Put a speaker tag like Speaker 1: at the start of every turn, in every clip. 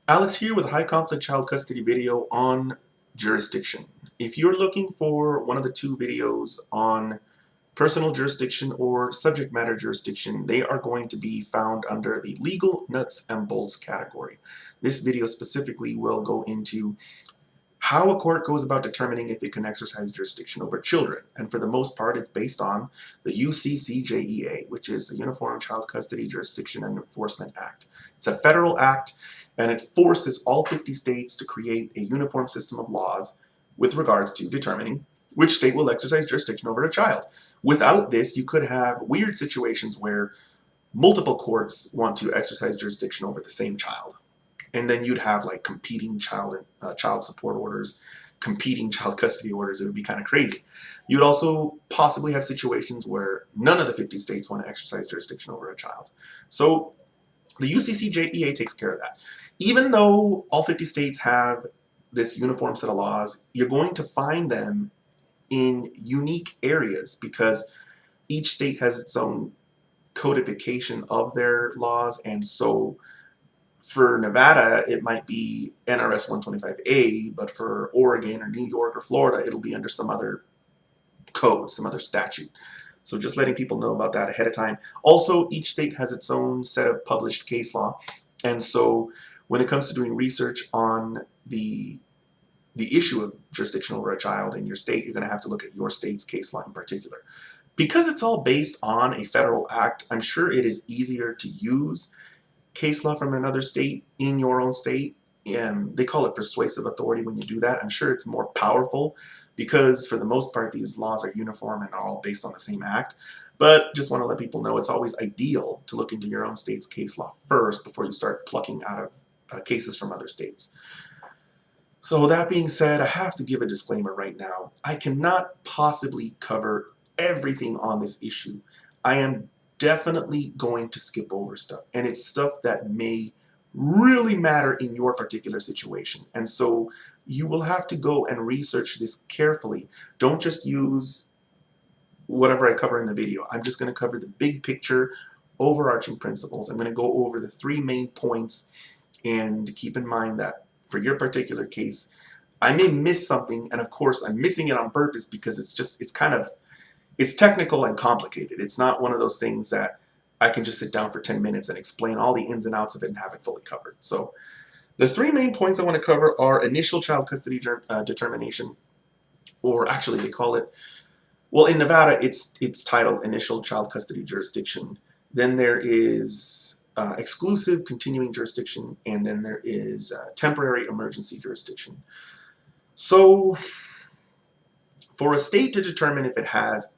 Speaker 1: Alex here with a high conflict child custody video on jurisdiction. If you're looking for one of the two videos on personal jurisdiction or subject matter jurisdiction, they are going to be found under the legal nuts and bolts category. This video specifically will go into how a court goes about determining if it can exercise jurisdiction over children. And for the most part, it's based on the UCCJEA, which is the Uniform Child Custody Jurisdiction and Enforcement Act. It's a federal act, and it forces all 50 states to create a uniform system of laws with regards to determining which state will exercise jurisdiction over a child. Without this, you could have weird situations where multiple courts want to exercise jurisdiction over the same child. And then you'd have like competing child support orders, competing child custody orders. It would be kind of crazy. You'd also possibly have situations where none of the 50 states want to exercise jurisdiction over a child. So the UCCJEA takes care of that. Even though all 50 states have this uniform set of laws, you're going to find them in unique areas because each state has its own codification of their laws. And so for Nevada, it might be NRS 125A, but for Oregon or New York or Florida, it'll be under some other code, some other statute. So just letting people know about that ahead of time. Also, each state has its own set of published case law. And so when it comes to doing research on the issue of jurisdiction over a child in your state, you're going to have to look at your state's case law in particular. Because it's all based on a federal act, I'm sure it is easier to use case law from another state in your own state. And they call it persuasive authority when you do that. I'm sure it's more powerful because for the most part these laws are uniform and are all based on the same act. But just want to let people know it's always ideal to look into your own state's case law first before you start plucking out of cases from other states. So that being said, I have to give a disclaimer right now. I cannot possibly cover everything on this issue. I am definitely going to skip over stuff, and it's stuff that may really matter in your particular situation. And so you will have to go and research this carefully. Don't just use whatever I cover in the video. I'm just going to cover the big picture, overarching principles. I'm going to go over the 3 main points, and keep in mind that for your particular case, I may miss something, and of course I'm missing it on purpose because it's technical and complicated. It's not one of those things that I can just sit down for 10 minutes and explain all the ins and outs of it and have it fully covered. So the 3 main points I want to cover are initial child custody determination, or actually they call it, well, in Nevada it's titled initial child custody jurisdiction. Then there is exclusive continuing jurisdiction, and then there is temporary emergency jurisdiction. So for a state to determine if it has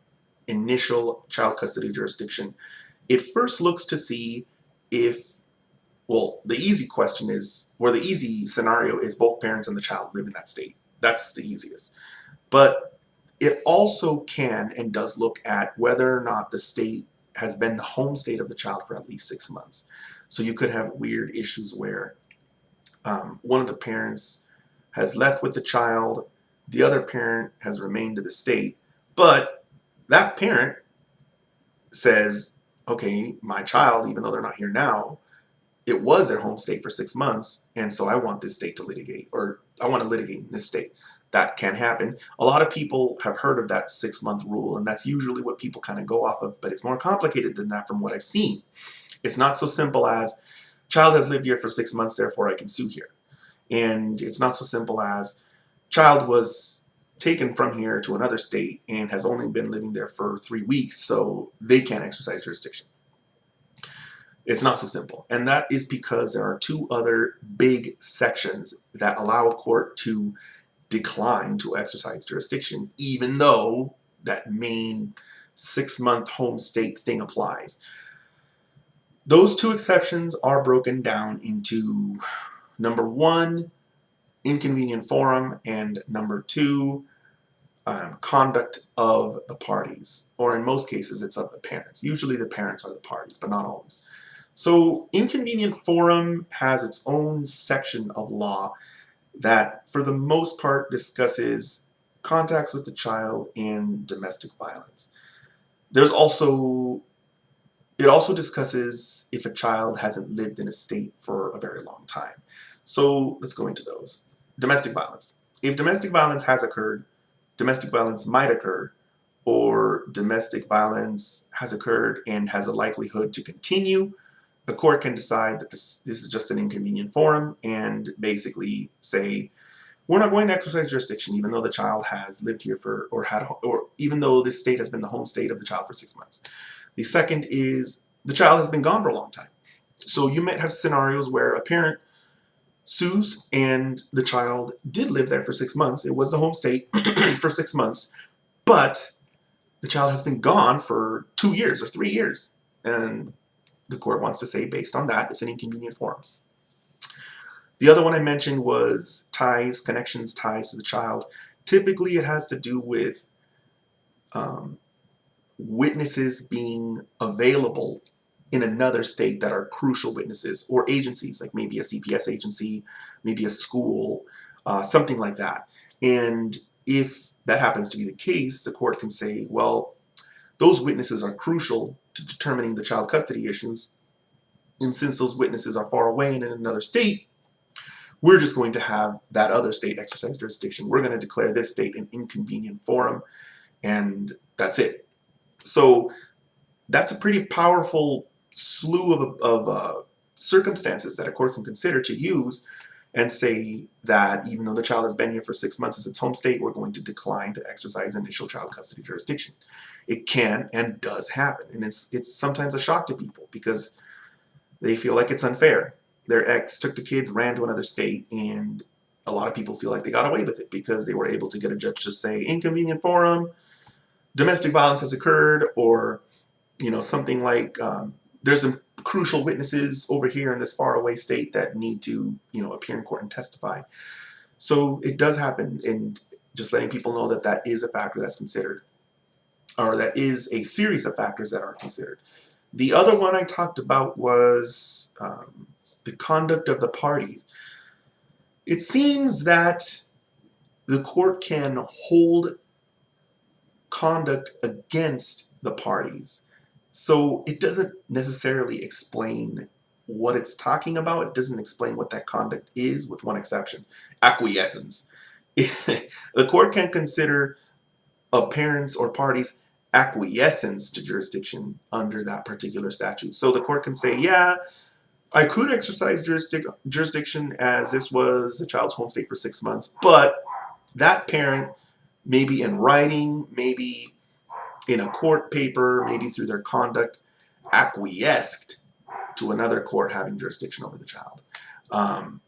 Speaker 1: initial child custody jurisdiction, it first looks to see if, well, the easy question is, or the easy scenario is both parents and the child live in that state. That's the easiest. But it also can and does look at whether or not the state has been the home state of the child for at least 6 months. So you could have weird issues where one of the parents has left with the child, the other parent has remained to the state, but that parent says, okay, my child, even though they're not here now, it was their home state for 6 months, and so I want this state to litigate, or I want to litigate in this state. That can happen. A lot of people have heard of that 6-month rule, and that's usually what people kind of go off of, but it's more complicated than that from what I've seen. It's not so simple as, child has lived here for 6 months, therefore I can sue here. And it's not so simple as, child was taken from here to another state and has only been living there for 3 weeks, so they can't exercise jurisdiction. It's not so simple. And that is because there are 2 other big sections that allow a court to decline to exercise jurisdiction, even though that main 6-month home state thing applies. Those 2 exceptions are broken down into number 1, Inconvenient Forum, and number 2, conduct of the parties, or in most cases it's of the parents. Usually the parents are the parties, but not always. So Inconvenient Forum has its own section of law that for the most part discusses contacts with the child and domestic violence. It also discusses if a child hasn't lived in a state for a very long time. So let's go into those. Domestic violence. If domestic violence has occurred, domestic violence might occur, or domestic violence has occurred and has a likelihood to continue, the court can decide that this is just an inconvenient forum and basically say, we're not going to exercise jurisdiction even though the child has lived here for, or even though this state has been the home state of the child for 6 months. The second is the child has been gone for a long time. So you might have scenarios where a parent sues and the child did live there for 6 months. It was the home state for 6 months, but the child has been gone for 2 years or 3 years. And the court wants to say, based on that, it's an inconvenient forum. The other one I mentioned was ties, connections, ties to the child. Typically, it has to do with witnesses being available in another state that are crucial witnesses, or agencies, like maybe a CPS agency, maybe a school, something like that. And if that happens to be the case, the court can say, well, those witnesses are crucial to determining the child custody issues, and since those witnesses are far away and in another state, we're just going to have that other state exercise jurisdiction. We're going to declare this state an inconvenient forum, and that's it. So that's a pretty powerful slew of circumstances that a court can consider to use and say that even though the child has been here for 6 months as its home state, we're going to decline to exercise initial child custody jurisdiction. It can and does happen, and it's sometimes a shock to people because they feel like it's unfair. Their ex took the kids, ran to another state, and a lot of people feel like they got away with it because they were able to get a judge to say inconvenient forum, domestic violence has occurred, or something like there's some crucial witnesses over here in this faraway state that need to appear in court and testify. So it does happen, and just letting people know that that is a factor that's considered, or that is a series of factors that are considered. The other one I talked about was the conduct of the parties. It seems that the court can hold conduct against the parties. So it doesn't necessarily explain what it's talking about. It doesn't explain what that conduct is, with one exception: acquiescence. The court can consider a parent's or party's acquiescence to jurisdiction under that particular statute. So the court can say, yeah, I could exercise jurisdiction as this was the child's home state for 6 months, but that parent, maybe in writing, maybe in a court paper, maybe through their conduct, acquiesced to another court having jurisdiction over the child. And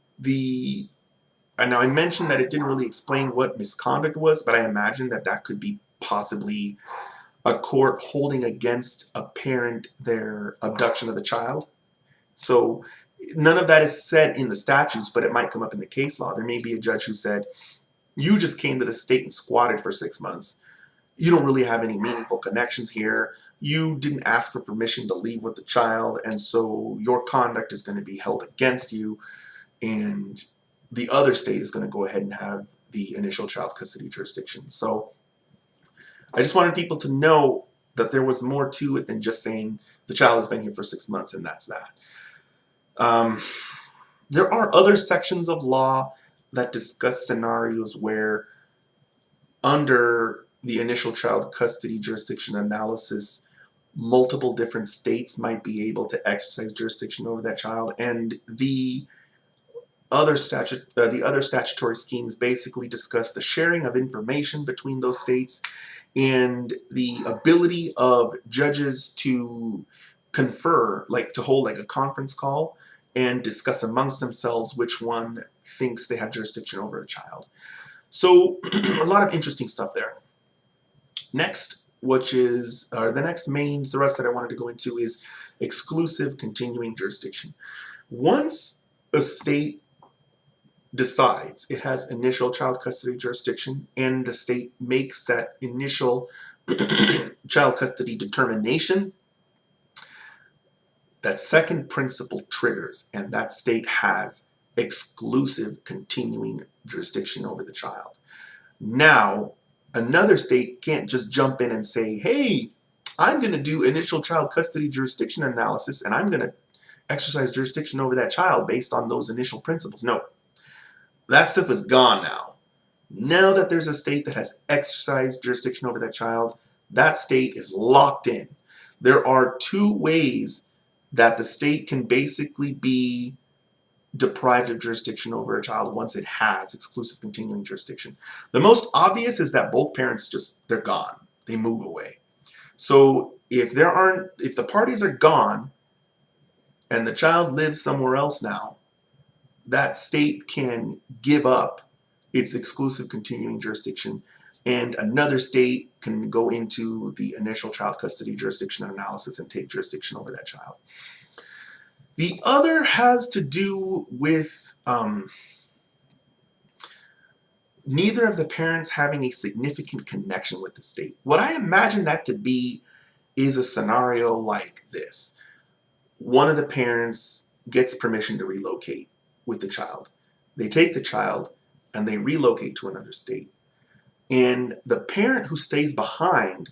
Speaker 1: now I mentioned that it didn't really explain what misconduct was, but I imagine that that could be possibly a court holding against a parent their abduction of the child. So none of that is said in the statutes, but it might come up in the case law. There may be a judge who said, you just came to the state and squatted for 6 months. You don't really have any meaningful connections here. You didn't ask for permission to leave with the child, and so your conduct is going to be held against you, and the other state is going to go ahead and have the initial child custody jurisdiction. So I just wanted people to know that there was more to it than just saying the child has been here for 6 months and that's that. There are other sections of law that discuss scenarios where under the initial child custody jurisdiction analysis, multiple different states might be able to exercise jurisdiction over that child, and the other statutory schemes basically discuss the sharing of information between those states and the ability of judges to confer, like to hold like a conference call and discuss amongst themselves which one thinks they have jurisdiction over a child. So a lot of interesting stuff there. Next, the next main thrust that I wanted to go into is exclusive continuing jurisdiction. Once a state decides it has initial child custody jurisdiction and the state makes that initial child custody determination, that second principle triggers, and that state has exclusive continuing jurisdiction over the child. Now, another state can't just jump in and say, hey, I'm going to do initial child custody jurisdiction analysis and I'm going to exercise jurisdiction over that child based on those initial principles. No, That stuff is gone now. Now that there's a state that has exercised jurisdiction over that child, that state is locked in. There are two ways that the state can basically be deprived of jurisdiction over a child once it has exclusive continuing jurisdiction. The most obvious is that both parents they're gone. They move away. So if the parties are gone and the child lives somewhere else now, that state can give up its exclusive continuing jurisdiction, and another state can go into the initial child custody jurisdiction analysis and take jurisdiction over that child. The other has to do with neither of the parents having a significant connection with the state. What I imagine that to be is a scenario like this. One of the parents gets permission to relocate with the child. They take the child and they relocate to another state. And the parent who stays behind,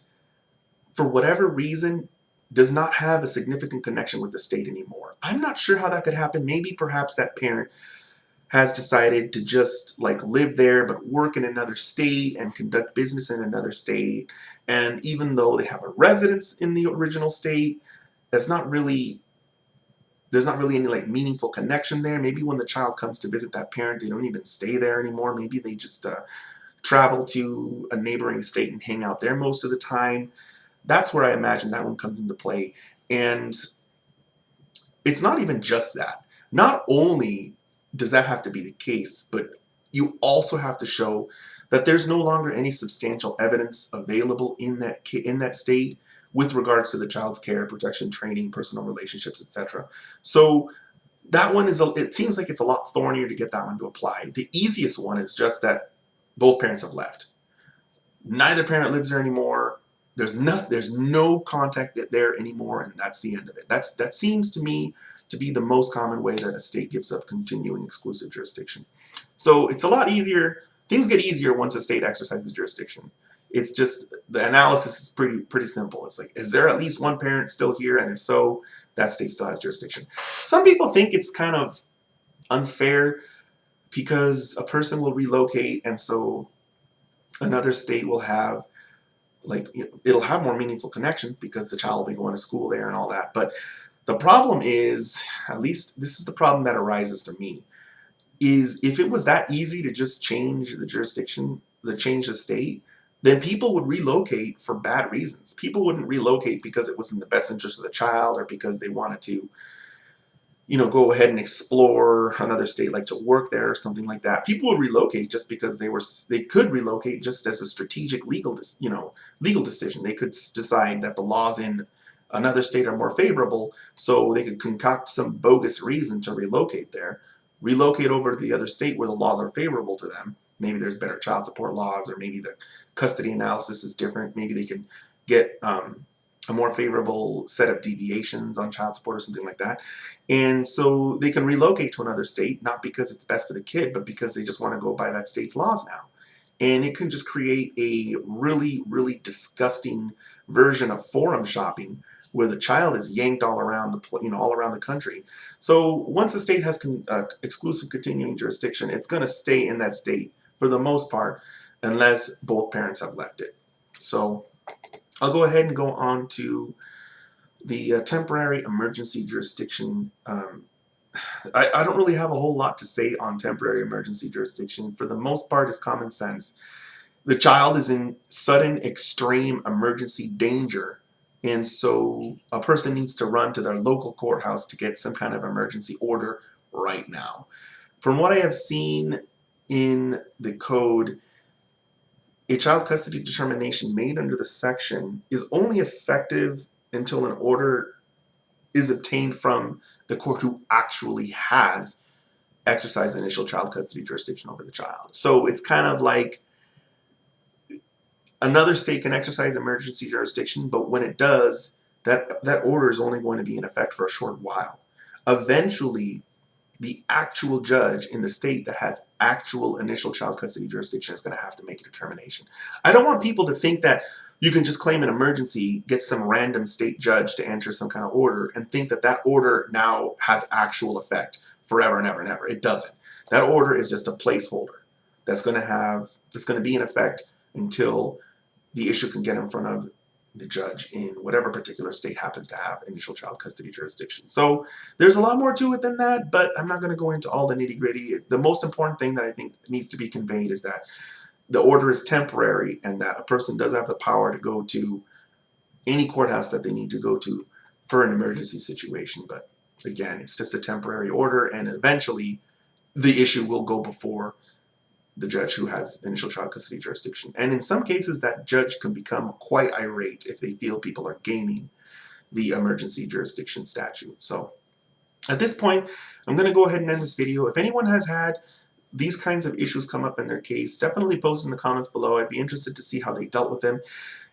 Speaker 1: for whatever reason, does not have a significant connection with the state anymore. I'm not sure how that could happen. Maybe perhaps that parent has decided to just like live there but work in another state and conduct business in another state. And even though they have a residence in the original state, there's not really any like meaningful connection there. Maybe when the child comes to visit that parent, they don't even stay there anymore. Maybe they just travel to a neighboring state and hang out there most of the time. That's where I imagine that one comes into play. And it's not even just that. Not only does that have to be the case, but you also have to show that there's no longer any substantial evidence available in that state with regards to the child's care, protection, training, personal relationships, etc. So that one it seems like it's a lot thornier to get that one to apply. The easiest one is just that both parents have left. Neither parent lives there anymore. There's no contact there anymore, and that's the end of it. That seems to me to be the most common way that a state gives up continuing exclusive jurisdiction. So it's a lot easier. Things get easier once a state exercises jurisdiction. It's just the analysis is pretty simple. It's like, is there at least one parent still here? And if so, that state still has jurisdiction. Some people think it's kind of unfair because a person will relocate, and so another state will have it'll have more meaningful connections because the child will be going to school there and all that. But the problem is, at least this is the problem that arises to me, is if it was that easy to just change the jurisdiction, change the state, then people would relocate for bad reasons. People wouldn't relocate because it was in the best interest of the child or because they wanted to, go ahead and explore another state, like to work there or something like that. People would relocate just because they could relocate just as a strategic legal decision. They could decide that the laws in another state are more favorable, so they could concoct some bogus reason to relocate there, relocate over to the other state where the laws are favorable to them. Maybe there's better child support laws, or maybe the custody analysis is different. Maybe they can get a more favorable set of deviations on child support or something like that. And so they can relocate to another state, not because it's best for the kid, but because they just want to go by that state's laws now. And it can just create a really, really disgusting version of forum shopping where the child is yanked all around the country. So once a state has exclusive continuing jurisdiction, it's going to stay in that state for the most part, unless both parents have left it. So I'll go ahead and go on to the temporary emergency jurisdiction. I don't really have a whole lot to say on temporary emergency jurisdiction. For the most part, it's common sense. The child is in sudden, extreme emergency danger, and so a person needs to run to their local courthouse to get some kind of emergency order right now. From what I have seen in the code, a child custody determination made under the section is only effective until an order is obtained from the court who actually has exercised initial child custody jurisdiction over the child. So it's kind of like another state can exercise emergency jurisdiction, but when it does, that order is only going to be in effect for a short while. Eventually, the actual judge in the state that has actual initial child custody jurisdiction is going to have to make a determination. I don't want people to think that you can just claim an emergency, get some random state judge to enter some kind of order, and think that that order now has actual effect forever and ever and ever. It doesn't. That order is just a placeholder that's going to be in effect until the issue can get in front of the judge in whatever particular state happens to have initial child custody jurisdiction. So there's a lot more to it than that, but I'm not going to go into all the nitty-gritty. The most important thing that I think needs to be conveyed is that the order is temporary and that a person does have the power to go to any courthouse that they need to go to for an emergency situation. But again, it's just a temporary order, and eventually the issue will go before the judge who has initial child custody jurisdiction. And in some cases, that judge can become quite irate if they feel people are gaming the emergency jurisdiction statute. So at this point, I'm going to go ahead and end this video. If anyone has had these kinds of issues come up in their case, definitely post in the comments below. I'd be interested to see how they dealt with them.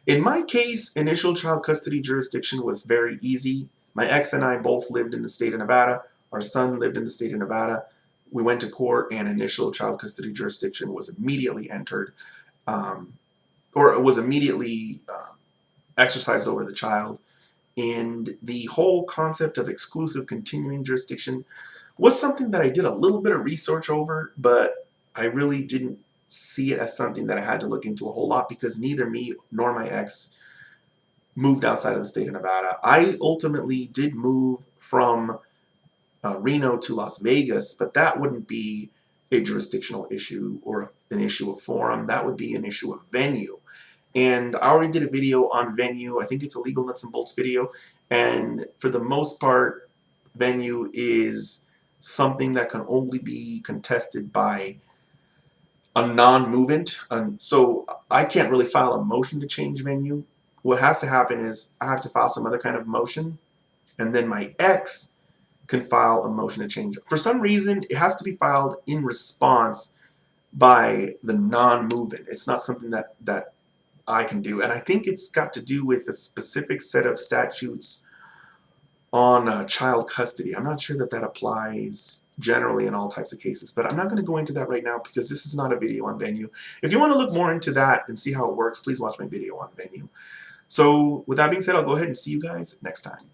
Speaker 1: In my case, initial child custody jurisdiction was very easy. My ex and I both lived in the state of Nevada. Our son lived in the state of Nevada. We went to court, and initial child custody jurisdiction was immediately entered, or it was immediately exercised over the child. And the whole concept of exclusive continuing jurisdiction was something that I did a little bit of research over, but I really didn't see it as something that I had to look into a whole lot, because neither me nor my ex moved outside of the state of Nevada. I ultimately did move from Reno to Las Vegas, but that wouldn't be a jurisdictional issue or an issue of forum. That would be an issue of venue. And I already did a video on venue. I think it's a legal nuts and bolts video. And for the most part, venue is something that can only be contested by a non-movement. So I can't really file a motion to change venue. What has to happen is I have to file some other kind of motion, and then my ex can file a motion to change it. For some reason, it has to be filed in response by the non-movement. It's not something that I can do. And I think it's got to do with a specific set of statutes on child custody. I'm not sure that that applies generally in all types of cases, but I'm not going to go into that right now because this is not a video on venue. If you want to look more into that and see how it works, please watch my video on venue. So with that being said, I'll go ahead and see you guys next time.